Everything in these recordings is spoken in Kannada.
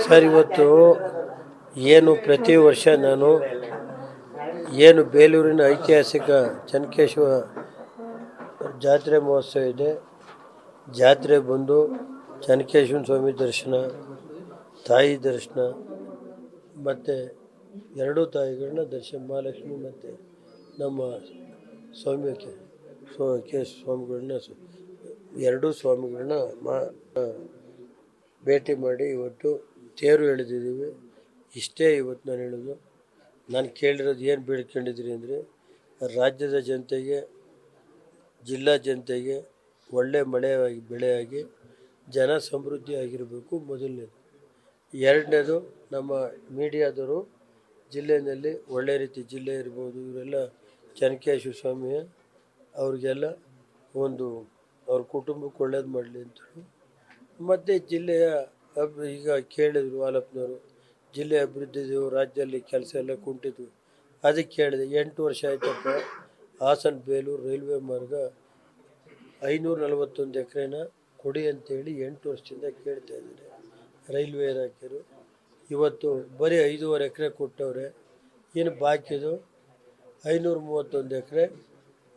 ಸರ್, ಇವತ್ತು ಪ್ರತಿ ವರ್ಷ ನಾನು ಬೇಲೂರಿನ ಐತಿಹಾಸಿಕ ಚೆನ್ನಕೇಶವ ಜಾತ್ರೆ ಮಹೋತ್ಸವ ಇದೆ. ಜಾತ್ರೆ ಬಂದು ಚೆನ್ನಕೇಶವ ಸ್ವಾಮಿ ದರ್ಶನ, ತಾಯಿ ದರ್ಶನ ಮತ್ತು ಎರಡೂ ತಾಯಿಗಳನ್ನ ದರ್ಶನ, ಮಹಾಲಕ್ಷ್ಮಿ ಮತ್ತು ನಮ್ಮ ಸ್ವಾಮಿ ಸ್ವಾಮಿಗಳನ್ನ ಎರಡೂ ಸ್ವಾಮಿಗಳನ್ನ ಭೇಟಿ ಮಾಡಿ ಇವತ್ತು ತೇರು ಎಳೆದಿದ್ದೀವಿ. ಇಷ್ಟೇ ಇವತ್ತು ನಾನು ಹೇಳೋದು. ನಾನು ಕೇಳಿರೋದು ಏನು ಬೇಡ್ಕೊಂಡಿದ್ರಿ ಅಂದರೆ, ರಾಜ್ಯದ ಜನತೆಗೆ, ಜಿಲ್ಲಾ ಜನತೆಗೆ ಒಳ್ಳೆ ಬೆಳೆಯಾಗಿ ಜನ ಸಮೃದ್ಧಿ ಆಗಿರಬೇಕು ಮೊದಲನೇದು. ಎರಡನೇದು, ನಮ್ಮ ಮೀಡಿಯಾದವರು ಜಿಲ್ಲೆಯಲ್ಲಿ ಒಳ್ಳೆ ರೀತಿ, ಜಿಲ್ಲೆ ಇರ್ಬೋದು, ಇವರೆಲ್ಲ ಚೆನ್ನಕೇಶವ ಸ್ವಾಮಿಯ ಅವ್ರಿಗೆಲ್ಲ ಅವ್ರ ಕುಟುಂಬಕ್ಕೆ ಒಳ್ಳೇದು ಮಾಡಲಿ ಅಂತೇಳಿ. ಮತ್ತು ಜಿಲ್ಲೆಯ ಈಗ ಕೇಳಿದ್ರು ಹಾಲಪ್ಪನವರು, ಜಿಲ್ಲೆ ಅಭಿವೃದ್ಧಿದು ರಾಜ್ಯದಲ್ಲಿ ಕೆಲಸ ಎಲ್ಲ ಕುಂಟಿದ್ವು. ಅದಕ್ಕೆ ಕೇಳಿದೆ, 8 ವರ್ಷ ಆಯ್ತಪ್ಪ ಹಾಸನ ಬೇಲೂರು ರೈಲ್ವೆ ಮಾರ್ಗ 541 ಎಕರೆನ ಕೊಡಿ ಅಂತೇಳಿ 8 ವರ್ಷದಿಂದ ಕೇಳ್ತಾ ಇದ್ದಾರೆ ರೈಲ್ವೆ ಇಲಾಖೆಯರು. ಇವತ್ತು ಬರೀ 5.5 ಎಕರೆ ಕೊಟ್ಟವ್ರೆ. ಇನ್ನು ಬಾಕಿದು 531 ಎಕರೆ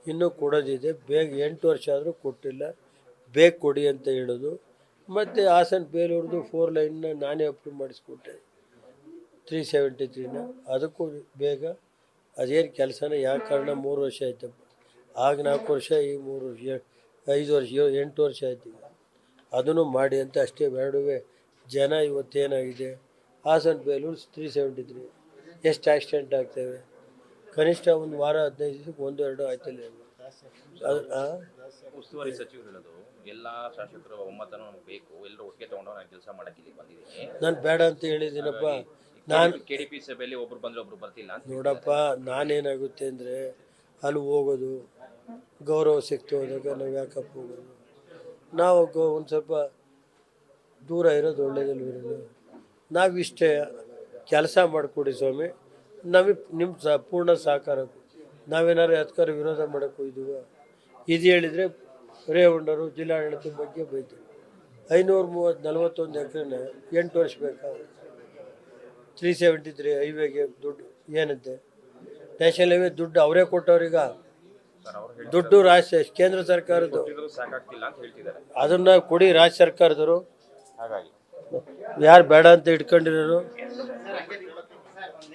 ಇನ್ನೂ ಕೊಡೋದಿದೆ. ಬೇಗ 8 ವರ್ಷ ಆದರೂ ಕೊಟ್ಟಿಲ್ಲ, ಬೇಗ ಕೊಡಿ ಅಂತ ಹೇಳೋದು. ಮತ್ತು ಹಾಸನ ಬೇಲೂರ್ದು 4 ಲೈನ್ನ ನಾನೇ ಅಪ್ರೂವ್ ಮಾಡಿಸ್ಕೊಟ್ಟೆ, 373ನ. ಅದಕ್ಕೂ ಬೇಗ ಅದೇನು ಕೆಲಸನ ಯಾವ ಕಾರಣ 3 ವರ್ಷ ಆಯ್ತಪ್ಪ, ಆಗ 4 ವರ್ಷ, ಈ 3 ವರ್ಷ, 5 ವರ್ಷ, 8 ವರ್ಷ ಆಯ್ತು. ಅದನ್ನು ಮಾಡಿ ಅಂತ ಅಷ್ಟೇ. ಬೇಡವೇ ಜನ ಇವತ್ತೇನಾಗಿದೆ, ಹಾಸನ ಬೇಲೂರು 373 ಎಷ್ಟು ಆಕ್ಸಿಡೆಂಟ್ ಆಗ್ತವೆ, ಕನಿಷ್ಠ ಒಂದು ವಾರ 15 ದಿವಸಕ್ಕೆ 1-2 ಆಯ್ತಲ್ಲ. ಉಸ್ತುವಾರಿ ಸಚಿವರು ಹೇಳೋದು, ಎಲ್ಲ ಶಾಸಕರು ಒಮ್ಮತನೂ ನಮ್ಗೆ ಬೇಕು, ಎಲ್ಲರೂ ಒಟ್ಟಿಗೆ ತಗೊಂಡು ನಾನು ಕೆಲಸ ಮಾಡಕ್ಕೆ ಇಲ್ಲಿ ಬಂದಿದ್ದೀನಿ. ನಾನು ಬೇಡ ಅಂತ ಹೇಳಿದ್ದೀನಪ್ಪ. ನಾನು KDP ಸಭೆಯಲ್ಲಿ ಒಬ್ರು ಬಂದರೆ ಒಬ್ರು ಬರ್ತಿಲ್ಲ ಅಂತ. ನೋಡಪ್ಪ, ನಾನೇನಾಗುತ್ತೆ ಅಂದರೆ ಅಲ್ಲಿ ಹೋಗೋದು, ಗೌರವ ಸಿಕ್ತು ಹೋದಾಗ ನಾವು ಯಾಕಪ್ಪ ಹೋಗೋದು, ನಾವು ಒಂದು ಸ್ವಲ್ಪ ದೂರ ಇರೋದು ಒಳ್ಳೆಯದಲ್ವಿರೋದು. ನಾವಿಷ್ಟೇ ಕೆಲಸ ಮಾಡಿಕೊಡಿ ಸ್ವಾಮಿ, ನಮಗೆ ನಿಮ್ಮ ಪೂರ್ಣ ಸಹಕಾರ. ನಾವೇನಾದ್ರು ಅದಕ್ಕಾರ ವಿರೋಧ ಮಾಡೋಕ್ಕೆ ಹೋಗಿದ್ದೀವ? ಇದು ಹೇಳಿದರೆ ರೇವಣ್ಣರು ಜಿಲ್ಲಾಡಳಿತದ ಬಗ್ಗೆ ಬೈತಾರೆ. 541 ಎಕರೆನ 8 ವರ್ಷ ಬೇಕಾ? 373 ಹೈವೇಗೆ ದುಡ್ಡು ಏನಂತೆ? ನ್ಯಾಷನಲ್ ಹೈವೇ ದುಡ್ಡು ಅವರೇ ಕೊಟ್ಟವ್ರೀಗ. ದುಡ್ಡು ಕೇಂದ್ರ ಸರ್ಕಾರದ್ದು, ಅದನ್ನು ಕೊಡಿ ರಾಜ್ಯ ಸರ್ಕಾರದವರು. ಯಾರು ಬೇಡ ಅಂತ ಇಟ್ಕೊಂಡಿರೋರು?